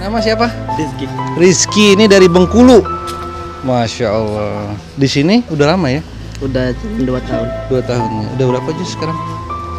Nama siapa? Rizky. Rizky, ini dari Bengkulu. Masya Allah. Di sini udah lama ya? Udah 2 tahun. 2 tahun. Udah berapa juz sekarang?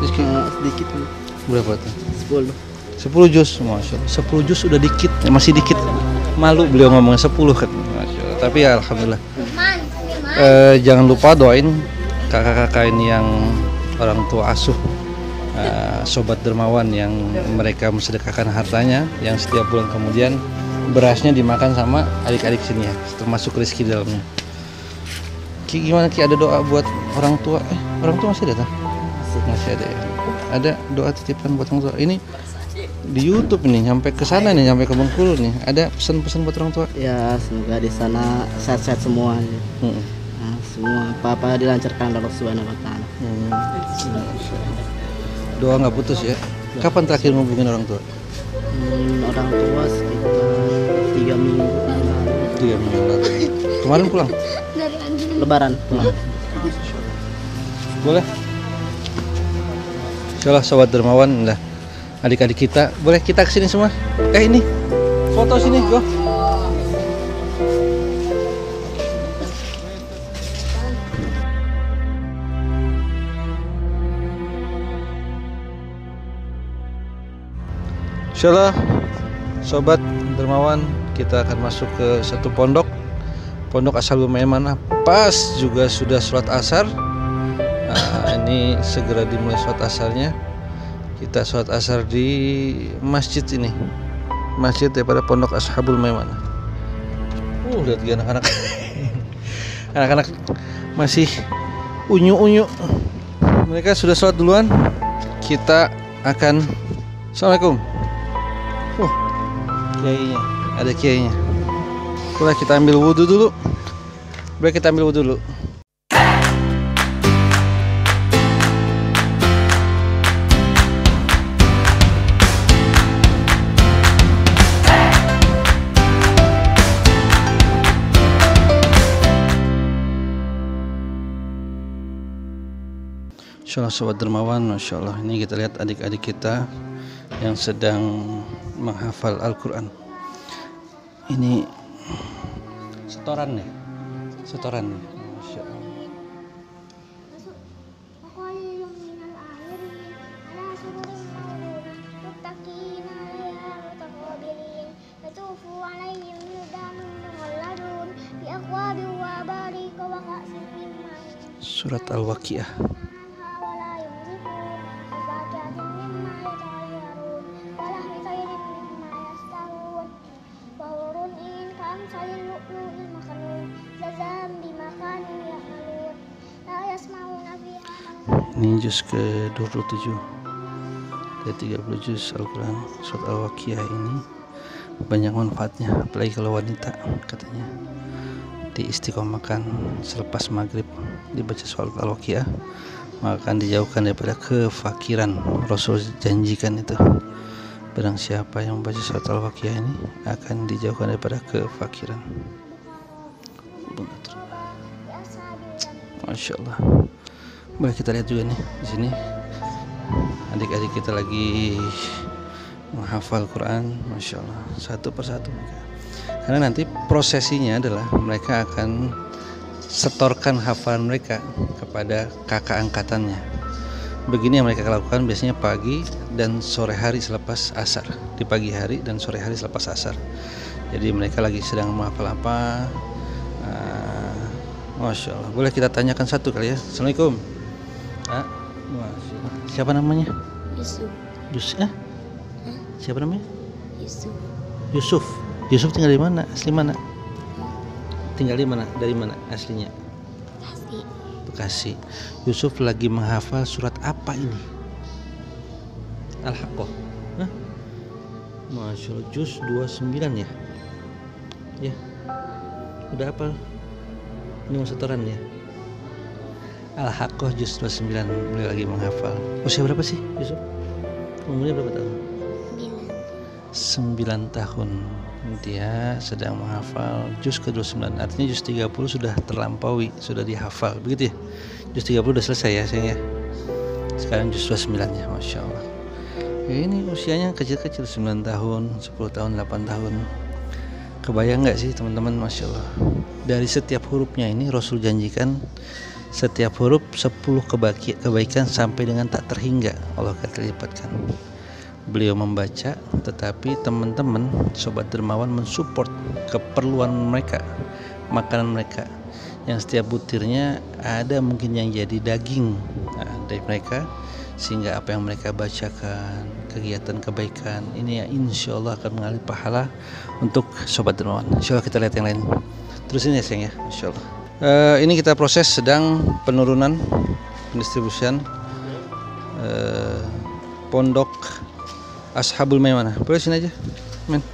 Rizky? Sedikit. Berapa tuh? 10. 10 juz. Masya Allah. 10 juz udah dikit. Masih dikit. Malu beliau ngomongnya 10 kan. Masya Allah. Tapi ya alhamdulillah. Jangan lupa doain kakak-kakak ini yang orang tua asuh. Sobat dermawan yang mereka mensedekahkan hartanya, yang setiap bulan kemudian berasnya dimakan sama adik-adik sini ya, termasuk Rizky di dalamnya. Ki, gimana Ki, ada doa buat orang tua? Orang tua masih ada tak? Masih ada ya. Ada doa titipan buat orang tua. Ini di YouTube nih, sampai ke sana nih, sampai ke Bengkulu nih. Ada pesan-pesan buat orang tua? Ya, semoga di sana sehat-sehat semua. Nah, semua apa-apa dilancarkan Allah Subhanahu wa taala. Doa nggak putus ya. Kapan terakhir ngubungin orang tua? Orang tua sekitar 3 minggu yang lalu. 3 minggu lalu. Kemarin pulang? Lebaran pulang. Boleh? Insyaallah sobat dermawan, lah adik-adik kita, boleh kita kesini semua? Ini foto sini, go. Insyaallah sobat dermawan, kita akan masuk ke satu pondok Ashabul Maimanah. Pas juga sudah sholat asar. Ini segera dimulai sholat asarnya. Kita sholat asar di masjid ini, masjid daripada pondok Ashabul Maimanah. Lihat anak-anak anak-anak masih unyu-unyu. Mereka sudah sholat duluan. Kita akan Assalamualaikum. Kiainya, ada kiainya. Boleh kita ambil wudhu dulu. Insyaallah sobat dermawan, Masya Allah, ini kita lihat adik-adik kita yang sedang menghafal Al-Quran. Ini setoran nih. Masya Allah. Surat Al-Waqiah. Ini juz ke-27 dari 30 juz Al-Quran. Surat Al-Waqiah ini banyak manfaatnya, apalagi kalau wanita katanya diistiqomahkan selepas maghrib dibaca surat Al-Waqiah, maka akan dijauhkan daripada kefakiran. Rasul janjikan itu, barang siapa yang membaca surat Al-Waqiah ini akan dijauhkan daripada kefakiran. Masya Allah. Boleh kita lihat juga nih di sini adik-adik kita lagi menghafal Quran, Masya Allah, satu persatu. Karena nanti prosesinya adalah mereka akan setorkan hafalan mereka kepada kakak angkatannya. Begini yang mereka lakukan biasanya pagi dan sore hari selepas asar. Di pagi hari dan sore hari selepas asar. Jadi mereka lagi sedang menghafal apa? Masya Allah. Boleh kita tanyakan satu kali ya. Assalamualaikum. Siapa namanya? Yusuf. Siapa namanya? Yusuf tinggal di mana? Asli mana? Tinggal di mana? Dari mana aslinya? Bekasi. Yusuf lagi menghafal surat apa ini? Al-Haqqah. Masya Allah, juz 29 ya? Ya. Udah hafal? Ini mau setoran ya? Al-Haqqah juz 29, beliau lagi menghafal. Usia berapa sih Yusuf? Umurnya berapa tahun? 9 tahun. Dia sedang menghafal juz ke-29. Artinya juz 30 sudah terlampaui, sudah dihafal. Begitu ya? Juz 30 sudah selesai ya sayang ya? Sekarang juz 29 ya, Masya Allah. Ini usianya kecil-kecil, 9 tahun, 10 tahun, 8 tahun. Kebayang nggak sih teman-teman, Masya Allah. Dari setiap hurufnya ini Rasul janjikan setiap huruf 10 kebaikan sampai dengan tak terhingga Allah akan lipatkan. Beliau membaca, tetapi teman-teman Sobat Dermawan mensupport keperluan mereka, makanan mereka, yang setiap butirnya ada mungkin yang jadi daging dari mereka, sehingga apa yang mereka bacakan, kegiatan kebaikan ini ya insya Allah akan mengalir pahala untuk Sobat Dermawan. Insya Allah kita lihat yang lain. Terusin ya sayang ya, insya Allah. Ini kita proses sedang penurunan pendistribusian Pondok Ashabul Maimanah. Boleh sini aja, men.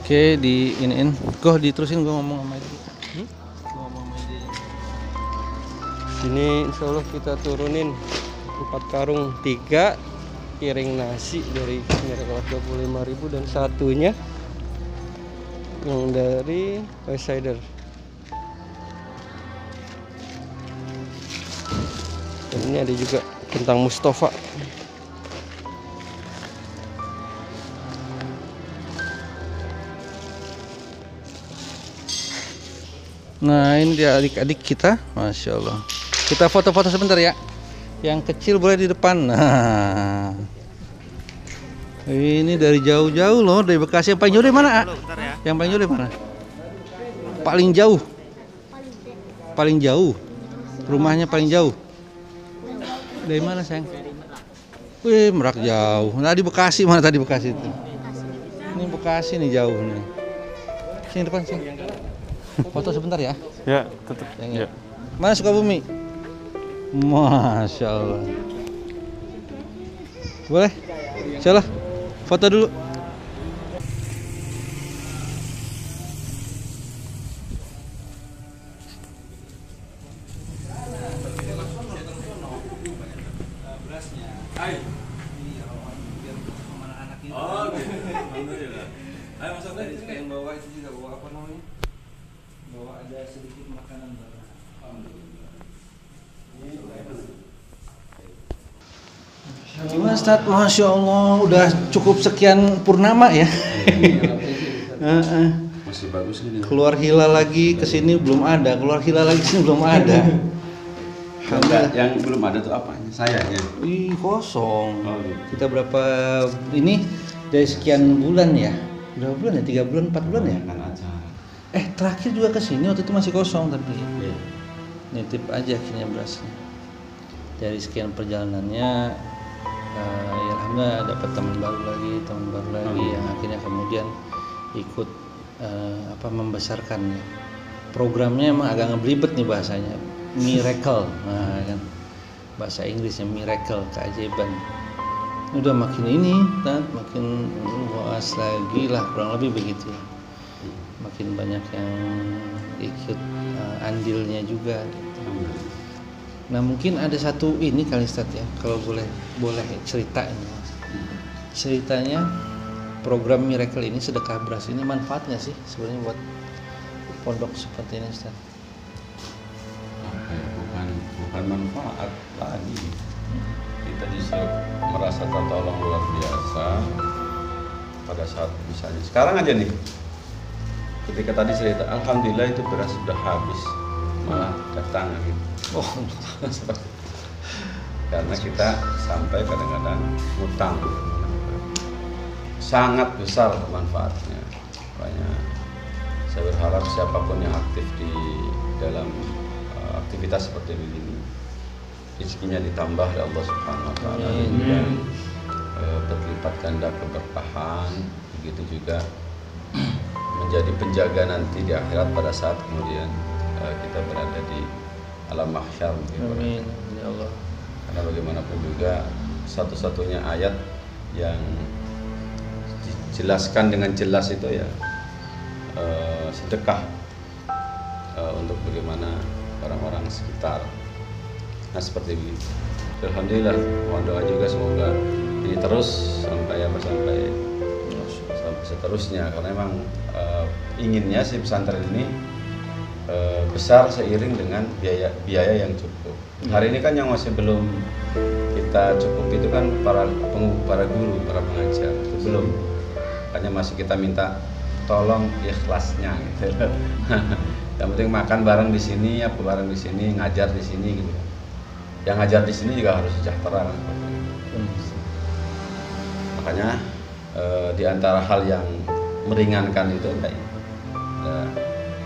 Oke, di iniin. Goh diterusin, gue ngomong sama itu. Sini insya Allah kita turunin 4 karung, 3 piring nasi dari Miracle 25.000 dan satunya yang dari West Sider. Dan ini ada juga kentang Mustafa. Nah ini dia adik-adik kita, Masya Allah. Kita foto-foto sebentar ya. Yang kecil boleh di depan. Nah, ini dari jauh-jauh loh, dari Bekasi. Yang paling jauh dari mana? Yang paling jauh dari mana? Paling jauh. Paling jauh. Rumahnya paling jauh. Dari mana sayang? Wih, Merak jauh. Nah di Bekasi, mana tadi Bekasi itu? Ini Bekasi nih jauh nih. Sini depan sini. Foto sebentar ya. Ya, tetap. Ya. Mana Sukabumi? Masya Allah. Boleh? Insyaallah. Foto dulu. Oh, gitu. Ayo masuk deh. Yang bawa itu juga bawa apa namanya? Bawa ada sedikit makanan barang. Gimana Ustaz? Masya Allah, udah cukup sekian purnama ya. Masih bagus nih. Keluar hilal lagi kesini belum ada, keluar hilal lagi kesini belum ada. Yang belum ada tuh apanya? Sayanya. Ih, kosong. Oh, gitu. Kita berapa ini dari sekian bulan ya? Berapa bulan ya? 3 bulan, 4 bulan ya? Kan acara. Terakhir juga kesini waktu itu masih kosong tapi Iya. nitip aja akhirnya berasnya. Dari sekian perjalanannya, ya alhamdulillah dapat teman baru lagi yang akhirnya kemudian ikut membesarkan ya. Programnya emang agak ngebelibet nih bahasanya, miracle, nah, kan bahasa Inggrisnya miracle, keajaiban. Udah makin ini, makin luas lagi lah, kurang lebih begitu. Makin banyak yang ikut andilnya juga. Gitu. Nah mungkin ada satu ini kali Ustaz ya, kalau boleh cerita ini. Ceritanya program Miracle ini, sedekah beras ini manfaatnya sih sebenarnya buat pondok seperti ini Ustaz? Bukan manfaat lagi. Kita justru merasa tertolong luar biasa pada saat misalnya sekarang aja nih. Ketika tadi cerita, alhamdulillah itu beras sudah habis, malah datang gitu. Oh, karena kita sampai kadang-kadang utang, sangat besar manfaatnya. Makanya saya berharap siapapun yang aktif di dalam aktivitas seperti ini, rezekinya ditambah oleh Allah Subhanahu Wa Taala dan berlipat ganda keberkahan. Begitu juga menjadi penjaga nanti di akhirat pada saat kemudian kita berada di alam mahsyar. Amin ya Allah. Karena bagaimanapun juga satu-satunya ayat yang dijelaskan dengan jelas itu ya sedekah untuk bagaimana orang-orang sekitar. Nah seperti itu. Alhamdulillah, mohon doa juga semoga ini terus sampai seterusnya, karena memang inginnya si pesantren ini besar seiring dengan biaya yang cukup. Hari ini kan yang masih belum kita kita cukup itu kan para guru, para pengajar itu belum. Makanya masih kita minta tolong ikhlasnya gitu. Yang penting makan bareng di sini, apa bareng di sini, ngajar di sini gitu. Yang ngajar di sini juga harus sejahtera kan. Makanya di antara hal yang meringankan itu kayak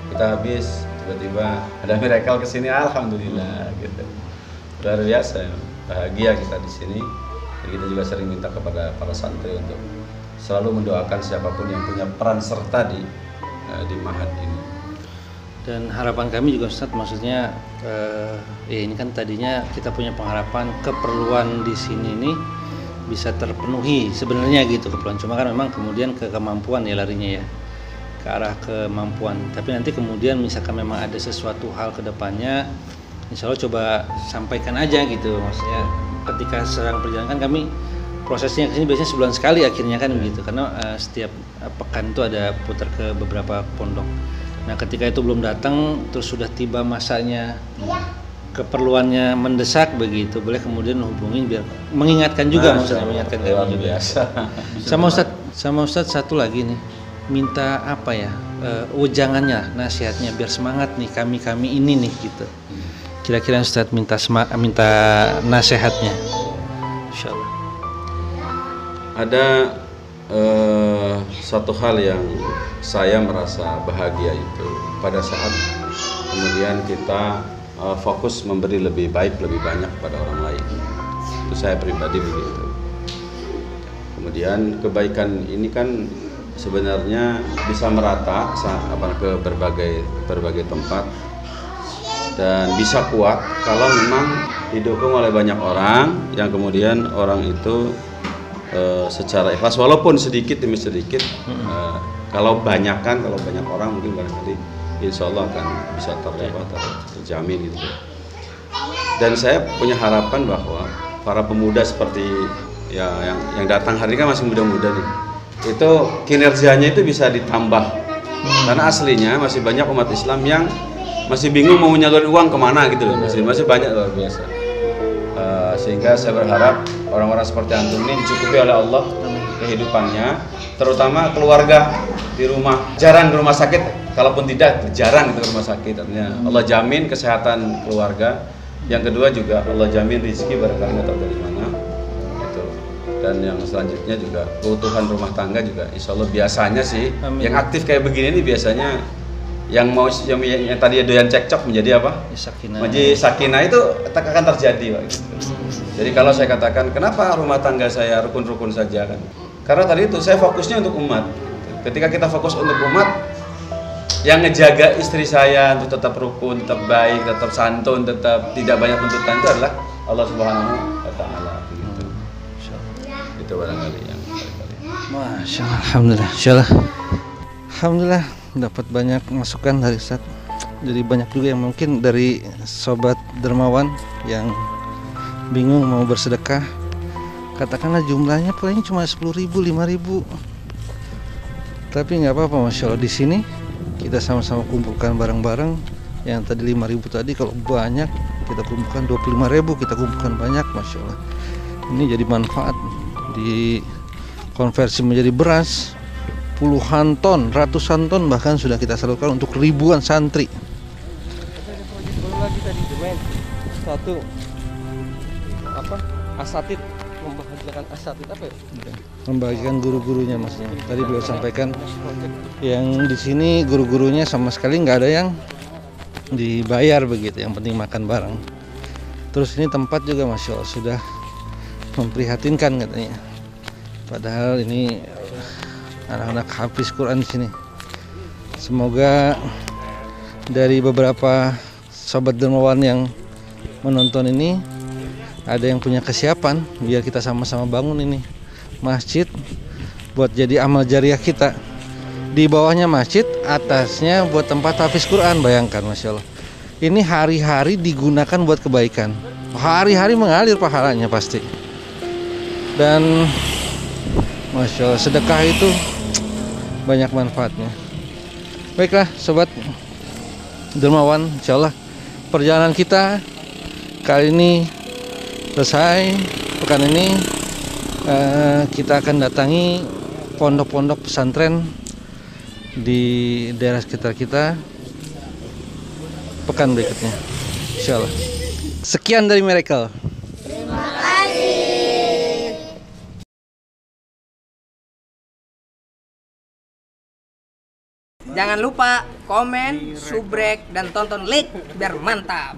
kita habis tiba-tiba ada miracle ke sini, alhamdulillah gitu. Luar biasa, bahagia kita di sini. Dan kita juga sering minta kepada para santri untuk selalu mendoakan siapapun yang punya peran serta di Mahat ini. Dan harapan kami juga Ustadz, maksudnya ini kan tadinya kita punya pengharapan keperluan di sini ini bisa terpenuhi sebenarnya gitu keperluan, cuma kan memang kemudian ke kemampuan ya larinya ya, ke arah kemampuan. Tapi nanti kemudian misalkan memang ada sesuatu hal ke depannya, insya Allah coba sampaikan aja gitu. Maksudnya ketika sedang perjalanan kan kami prosesnya kesini biasanya sebulan sekali akhirnya kan begitu, karena setiap pekan itu ada putar ke beberapa pondok. Nah ketika itu belum datang, terus sudah tiba masanya keperluannya mendesak begitu, boleh kemudian hubungin biar mengingatkan juga, maksudnya mengingatkan kami juga. Sama Ustadz satu lagi nih, minta apa ya, ujangannya, nasihatnya biar semangat nih kami ini nih gitu. Kira-kira Ustadz minta nasihatnya, insyaallah. Ada satu hal yang saya merasa bahagia itu pada saat kemudian kita fokus memberi lebih baik, lebih banyak kepada orang lain. Itu saya pribadi begitu. Kemudian kebaikan ini kan sebenarnya bisa merata ke berbagai tempat dan bisa kuat kalau memang didukung oleh banyak orang yang kemudian orang itu secara ikhlas walaupun sedikit demi sedikit. Kalau banyak orang mungkin barangkali insya Allah akan bisa terjamin gitu. Dan saya punya harapan bahwa para pemuda seperti ya yang datang hari ini kan masih muda-muda nih, itu kinerjanya itu bisa ditambah. Karena aslinya masih banyak umat Islam yang masih bingung mau menyalurin uang kemana gitu loh, masih banyak luar biasa. Sehingga saya berharap orang-orang seperti antum ini dicukupi oleh Allah kehidupannya, terutama keluarga di rumah, jarang ke rumah sakit, kalaupun tidak jarang ke rumah sakit. Artinya Allah jamin kesehatan keluarga. Yang kedua juga Allah jamin rezeki barangkali nggak tahu dari mana itu. Dan yang selanjutnya juga keutuhan rumah tangga juga insya Allah biasanya sih. Amin. Yang aktif kayak begini nih biasanya yang tadi doyan cekcok menjadi apa? Menjadi sakinah itu akan terjadi Pak, gitu. Jadi kalau saya katakan kenapa rumah tangga saya rukun-rukun saja kan? Karena tadi itu saya fokusnya untuk umat. Ketika kita fokus untuk umat, yang ngejaga istri saya untuk tetap rukun, tetap baik, tetap santun, tetap tidak banyak tuntutan itu adalah Allah Subhanahu wa taala gitu. Itu barangkali yang barangkali. Masya Allah, alhamdulillah. Insyaallah. Alhamdulillah dapat banyak masukan dari Ustaz. Jadi banyak juga yang mungkin dari sobat dermawan yang bingung mau bersedekah. Katakanlah jumlahnya paling cuma 10.000, 5.000. Tapi nggak apa-apa, Masya Allah. Di sini kita sama-sama kumpulkan barang-barang. Yang tadi 5.000 tadi, kalau banyak kita kumpulkan 25.000, kita kumpulkan banyak, Masya Allah. Ini jadi manfaat, dikonversi menjadi beras puluhan ton, ratusan ton bahkan sudah kita salurkan untuk ribuan santri. Lagi tadi satu apa? Asatid, membahagiakan asatid apa ya? Membagikan guru-gurunya maksudnya. Tadi beliau sampaikan yang di sini guru-gurunya sama sekali nggak ada yang dibayar begitu, yang penting makan bareng. Terus ini tempat juga Masya Allah sudah memprihatinkan katanya. Padahal ini anak-anak hafiz Quran di sini. Semoga dari beberapa sobat dermawan yang menonton ini ada yang punya kesiapan biar kita sama-sama bangun ini masjid buat jadi amal jariah kita. Di bawahnya masjid, atasnya buat tempat hafiz Quran. Bayangkan, Masya Allah. Ini hari-hari digunakan buat kebaikan. Hari-hari mengalir pahalanya pasti. Dan Masya Allah, sedekah itu banyak manfaatnya. Baiklah sobat dermawan, insya Allah perjalanan kita kali ini selesai pekan ini, kita akan datangi pondok-pondok pesantren di daerah sekitar kita pekan berikutnya, insya Allah. Sekian dari Miracle. Jangan lupa komen, subrek, dan tonton like biar mantap.